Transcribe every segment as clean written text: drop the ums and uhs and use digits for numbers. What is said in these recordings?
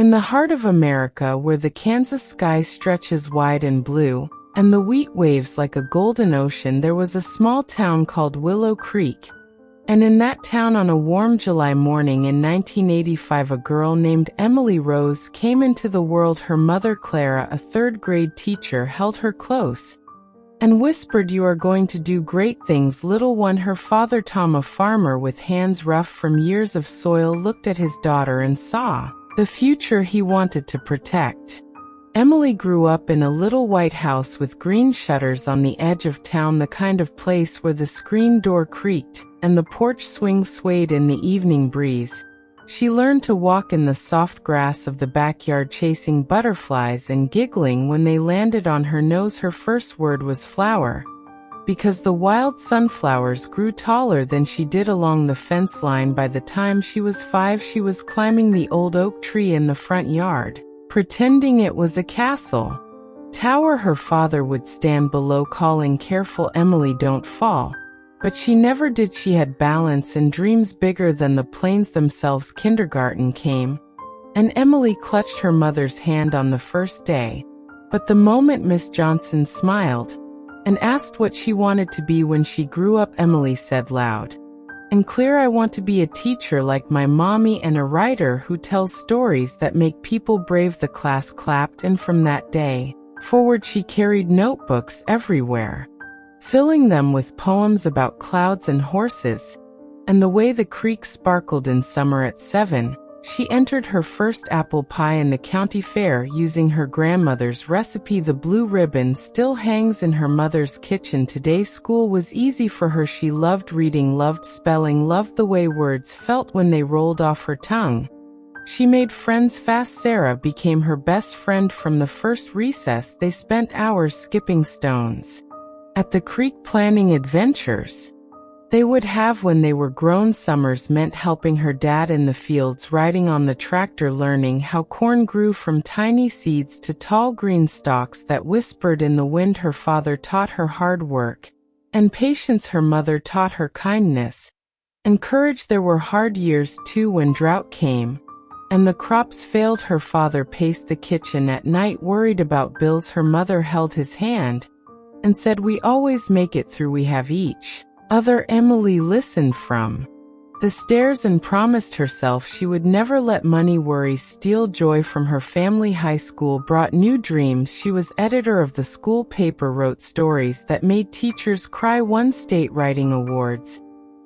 In the heart of America, where the Kansas sky stretches wide and blue, and the wheat waves like a golden ocean, there was a small town called Willow Creek. And in that town on a warm July morning in 1985, a girl named Emily Rose came into the world. Her mother Clara, a third-grade teacher, held her close and whispered, "You are going to do great things, little one." Her father Tom, a farmer with hands rough from years of soil, looked at his daughter and saw the future he wanted to protect. Emily grew up in a little white house with green shutters on the edge of town, the kind of place where the screen door creaked and the porch swing swayed in the evening breeze. She learned to walk in the soft grass of the backyard, chasing butterflies and giggling when they landed on her nose. Her first word was flower, because the wild sunflowers grew taller than she did along the fence line. By the time she was 5, she was climbing the old oak tree in the front yard, pretending it was a castle tower. Her father would stand below calling, "Careful, Emily, don't fall." But she never did. She had balance and dreams bigger than the planes themselves. Kindergarten came, and Emily clutched her mother's hand on the first day. But the moment Miss Johnson smiled and asked what she wanted to be when she grew up, Emily said loud and clear, "I want to be a teacher like my mommy and a writer who tells stories that make people brave." The class clapped, and from that day forward she carried notebooks everywhere, filling them with poems about clouds and horses, and the way the creek sparkled in summer. At 7, she entered her first apple pie in the county fair using her grandmother's recipe. The blue ribbon still hangs in her mother's kitchen today. School was easy for her. She loved reading, loved spelling, loved the way words felt when they rolled off her tongue. She made friends fast. Sarah became her best friend from the first recess. They spent hours skipping stones at the creek, planning adventures they would have when they were grown. Summers meant helping her dad in the fields, riding on the tractor, learning how corn grew from tiny seeds to tall green stalks that whispered in the wind. Her father taught her hard work and patience. Her mother taught her kindness and courage. There were hard years too, when drought came and the crops failed. Her father paced the kitchen at night, worried about bills. Her mother held his hand and said, "We always make it through. We have each other." Emily listened from the stairs and promised herself she would never let money worries steal joy from her family. High school brought new dreams. She was editor of the school paper, wrote stories that made teachers cry, won state writing awards,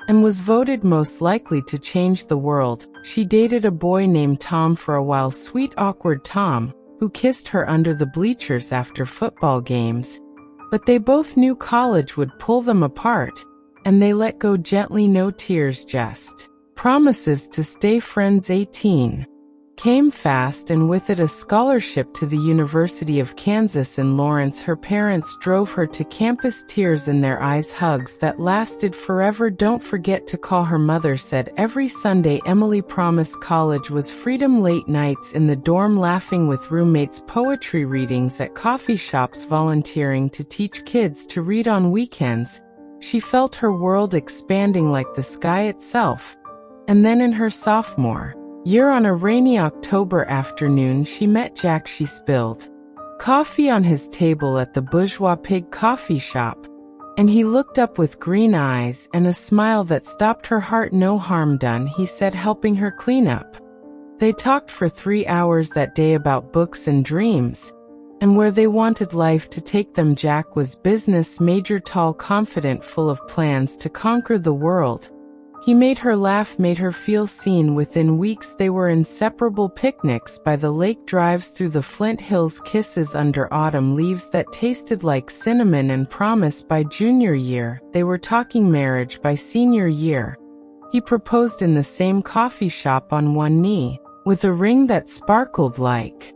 and was voted most likely to change the world. She dated a boy named Tom for a while, sweet awkward Tom, who kissed her under the bleachers after football games. But they both knew college would pull them apart, and they let go gently. No tears, just promises to stay friends. 18 came fast, and with it a scholarship to the University of Kansas in Lawrence. Her parents drove her to campus, tears in their eyes, hugs that lasted forever. "Don't forget to call," her mother said every Sunday. Emily promised college was freedom. Late nights in the dorm, laughing with roommates, poetry readings at coffee shops, volunteering to teach kids to read on weekends. She felt her world expanding like the sky itself. And then in her sophomore year, on a rainy October afternoon, she met Jack. She spilled coffee on his table at the Bourgeois Pig coffee shop, and he looked up with green eyes and a smile that stopped her heart. "No harm done," he said, helping her clean up. They talked for 3 hours that day about books and dreams, and where they wanted life to take them. Jack was business major, tall, confident, full of plans to conquer the world. He made her laugh, made her feel seen. Within weeks they were inseparable. Picnics by the lake, drives through the Flint Hills, kisses under autumn leaves that tasted like cinnamon, and promise by junior year. They were talking marriage by senior year. He proposed in the same coffee shop on one knee, with a ring that sparkled like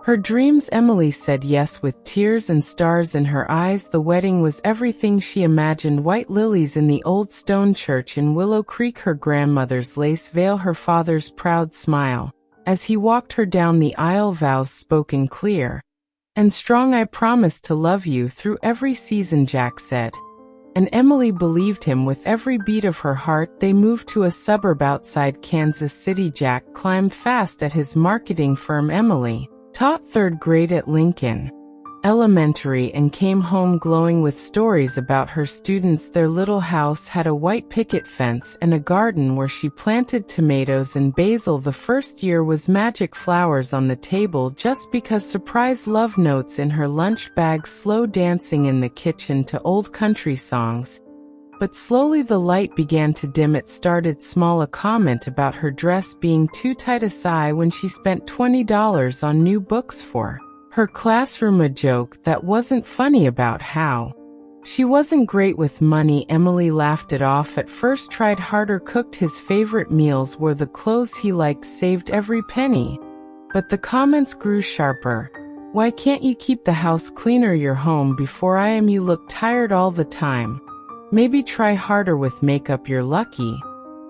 her dreams. Emily said yes with tears and stars in her eyes. The wedding was everything she imagined. White lilies in the old stone church in Willow Creek, her grandmother's lace veil, her father's proud smile as he walked her down the aisle. Vows spoken clear and strong. "I promise to love you through every season," Jack said. and Emily believed him with every beat of her heart. They moved to a suburb outside Kansas City. Jack climbed fast at his marketing firm. Emily taught third grade at Lincoln Elementary and came home glowing with stories about her students. Their little house had a white picket fence and a garden where she planted tomatoes and basil. The first year was magic, flowers on the table just because, surprise love notes in her lunch bag, slow dancing in the kitchen to old country songs. But slowly the light began to dim. It started small, a comment about her dress being too tight, a sigh when she spent $20 on new books for her classroom, a joke that wasn't funny about how she wasn't great with money. Emily laughed it off at first, tried harder, cooked his favorite meals, wore the clothes he liked, saved every penny. But the comments grew sharper. Why can't you keep the house cleaner? You're home before I am. You look tired all the time. Maybe try harder with makeup. You're lucky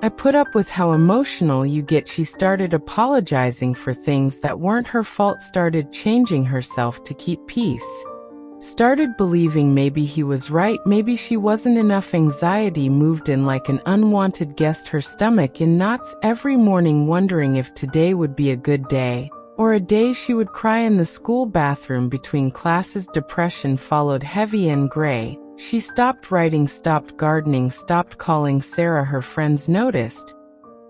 I put up with how emotional you get. She started apologizing for things that weren't her fault, started changing herself to keep peace, started believing maybe he was right, maybe she wasn't enough. Anxiety moved in like an unwanted guest, her stomach in knots every morning, wondering if today would be a good day, or a day she would cry in the school bathroom between classes. Depression followed, heavy and gray. She stopped writing, stopped gardening, stopped calling Sarah. Her friends noticed,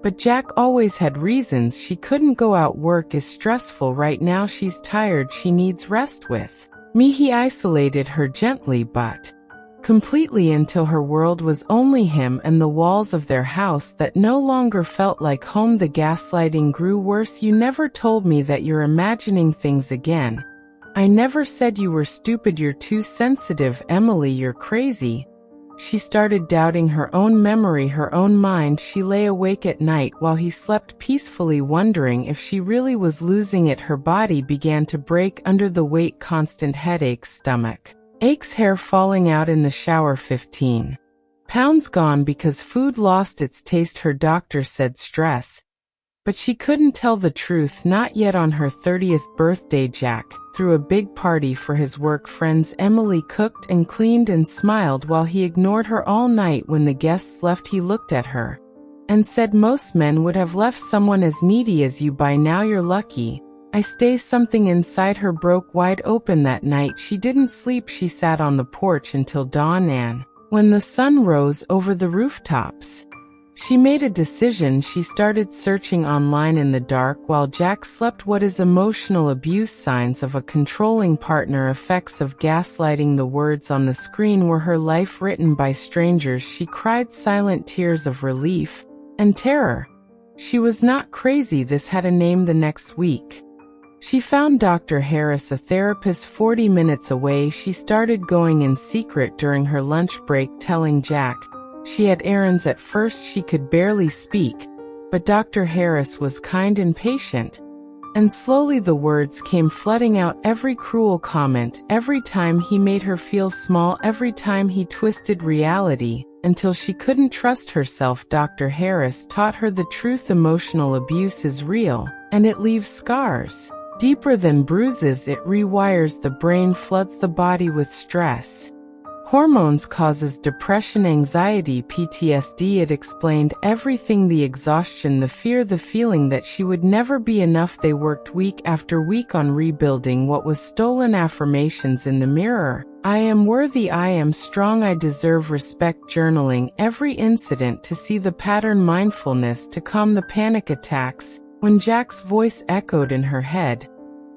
but Jack always had reasons she couldn't go out. Work is stressful right now. She's tired. She needs rest with me. He isolated her gently but completely until her world was only him and the walls of their house that no longer felt like home. The gaslighting grew worse. You never told me that you're imagining things again. I never said you were stupid. You're too sensitive. Emily, you're crazy. She started doubting her own memory, her own mind. She lay awake at night while he slept peacefully, wondering if she really was losing it. Her body began to break under the weight, constant headaches, stomach aches, hair falling out in the shower. 15 pounds gone because food lost its taste. Her doctor said stress, but she couldn't tell the truth, not yet. On her 30th birthday, Jack threw a big party for his work friends. Emily cooked and cleaned and smiled while he ignored her all night. When the guests left, he looked at her and said, most men would have left someone as needy as you by now. You're lucky I stay. Something inside her broke wide open that night. She didn't sleep. She sat on the porch until dawn, and when the sun rose over the rooftops, she made a decision. She started searching online in the dark while Jack slept. What is emotional abuse? Signs of a controlling partner, effects of gaslighting. The words on the screen were her life written by strangers. She cried silent tears of relief and terror. She was not crazy. This had a name. The next week, she found Dr. Harris, a therapist 40 minutes away. She started going in secret during her lunch break, telling Jack she had errands. At first she could barely speak, but Dr. Harris was kind and patient, and slowly the words came flooding out. Every cruel comment, every time he made her feel small, every time he twisted reality, until she couldn't trust herself. Dr. Harris taught her the truth. Emotional abuse is real, and it leaves scars deeper than bruises. It rewires the brain, floods the body with stress. Hormones, causes depression, anxiety, PTSD. It explained everything: the exhaustion, the fear, the feeling that she would never be enough. They worked week after week on rebuilding what was stolen. Affirmations in the mirror: I am worthy, I am strong, I deserve respect. Journaling every incident to see the pattern. Mindfulness to calm the panic attacks. When Jack's voice echoed in her head,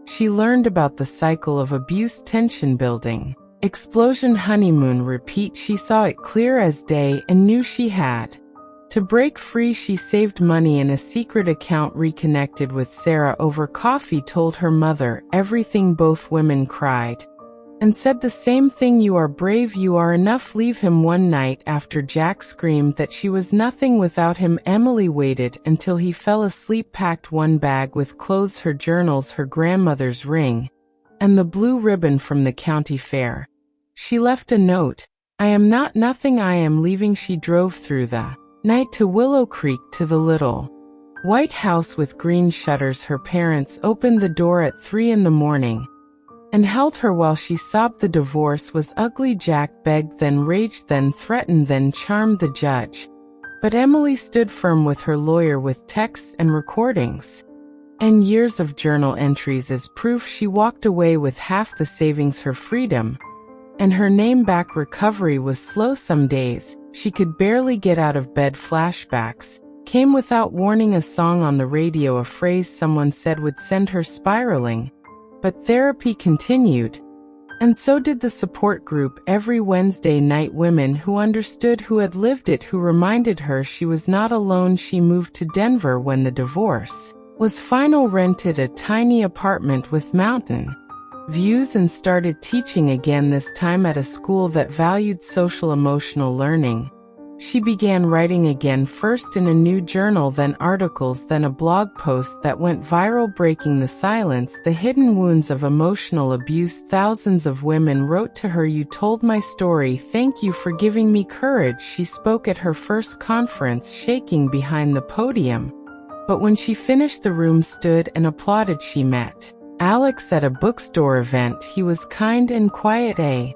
she learned about the cycle of abuse: tension building, explosion, honeymoon, repeat. She saw it clear as day and knew she had to break free. She saved money in a secret account, reconnected with Sarah over coffee, told her mother everything. Both women cried and said the same thing: you are brave, you are enough. Leave him. One night after Jack screamed that she was nothing without him, Emily waited until he fell asleep, packed one bag with clothes, her journals, her grandmother's ring, and the blue ribbon from the county fair. She left a note: I am not nothing, I am leaving. She drove through the night to Willow Creek, to the little white house with green shutters. Her parents opened the door at 3 in the morning and held her while she sobbed. The divorce was ugly. Jack begged, then raged, then threatened, then charmed the judge. But Emily stood firm with her lawyer, with texts and recordings and years of journal entries as proof. She walked away with half the savings, her freedom, and her name back. Recovery was slow. Some days she could barely get out of bed. Flashbacks came without warning. A song on the radio, a phrase someone said, would send her spiraling. But therapy continued, and so did the support group. Every Wednesday night, women who understood, who had lived it, who reminded her she was not alone. She moved to Denver when the divorce was final, rented a tiny apartment with mountain views, and started teaching again, this time at a school that valued social-emotional learning. She began writing again, first in a new journal, then articles, then a blog post that went viral, breaking the silence, the hidden wounds of emotional abuse. Thousands of women wrote to her, "You told my story. Thank you for giving me courage." She spoke at her first conference, shaking behind the podium. But when she finished, the room stood and applauded. She met Alex at a bookstore event. He was kind and quiet, a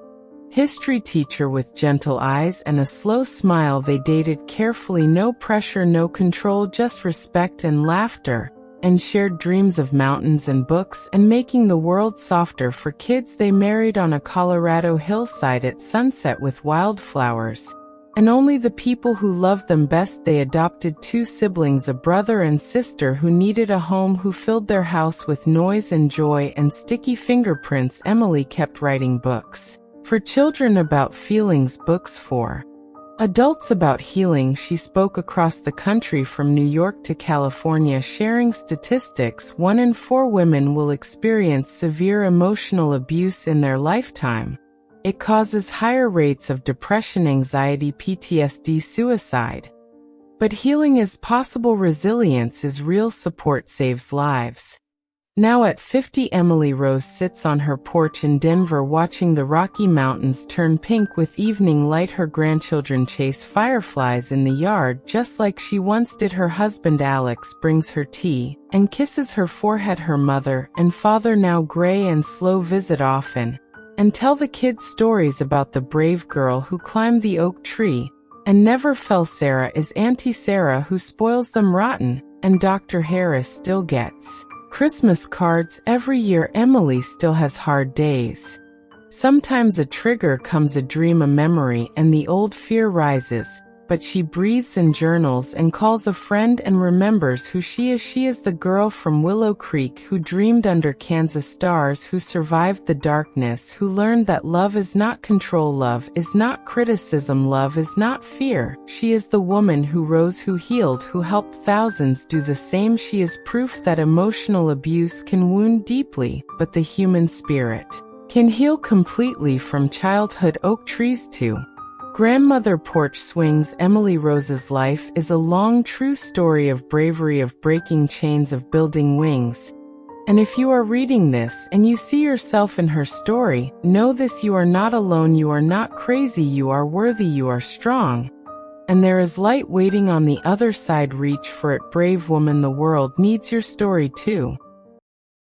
history teacher with gentle eyes and a slow smile. They dated carefully, no pressure, no control, just respect and laughter, and shared dreams of mountains and books and making the world softer for kids. They married on a Colorado hillside at sunset with wildflowers and only the people who loved them best. They adopted 2 siblings, a brother and sister who needed a home, who filled their house with noise and joy and sticky fingerprints. Emily kept writing books for children about feelings, books for adults about healing. She spoke across the country, from New York to California, sharing statistics. 1 in 4 women will experience severe emotional abuse in their lifetime. It causes higher rates of depression, anxiety, PTSD, suicide. But healing is possible. Resilience is real. Support saves lives. Now at 50, Emily Rose sits on her porch in Denver, watching the Rocky Mountains turn pink with evening light. Her grandchildren chase fireflies in the yard, just like she once did. Her husband Alex brings her tea and kisses her forehead. Her mother and father, now gray and slow, visit often and tell the kids stories about the brave girl who climbed the oak tree and never fell. Sarah is Auntie Sarah, who spoils them rotten, and Dr. Harris still gets Christmas cards every year. Emily still has hard days. Sometimes a trigger comes, a dream, a memory, and the old fear rises. But she breathes and journals and calls a friend and remembers who she is. She is the girl from Willow Creek who dreamed under Kansas stars, who survived the darkness, who learned that love is not control, love is not criticism, love is not fear. She is the woman who rose, who healed, who helped thousands do the same. She is proof that emotional abuse can wound deeply, but the human spirit can heal completely. From childhood oak trees to grandmother porch swings, Emily Rose's life is a long, true story of bravery, of breaking chains, of building wings. And if you are reading this and you see yourself in her story, know this: you are not alone, you are not crazy, you are worthy, you are strong. And there is light waiting on the other side. Reach for it, brave woman. The world needs your story too.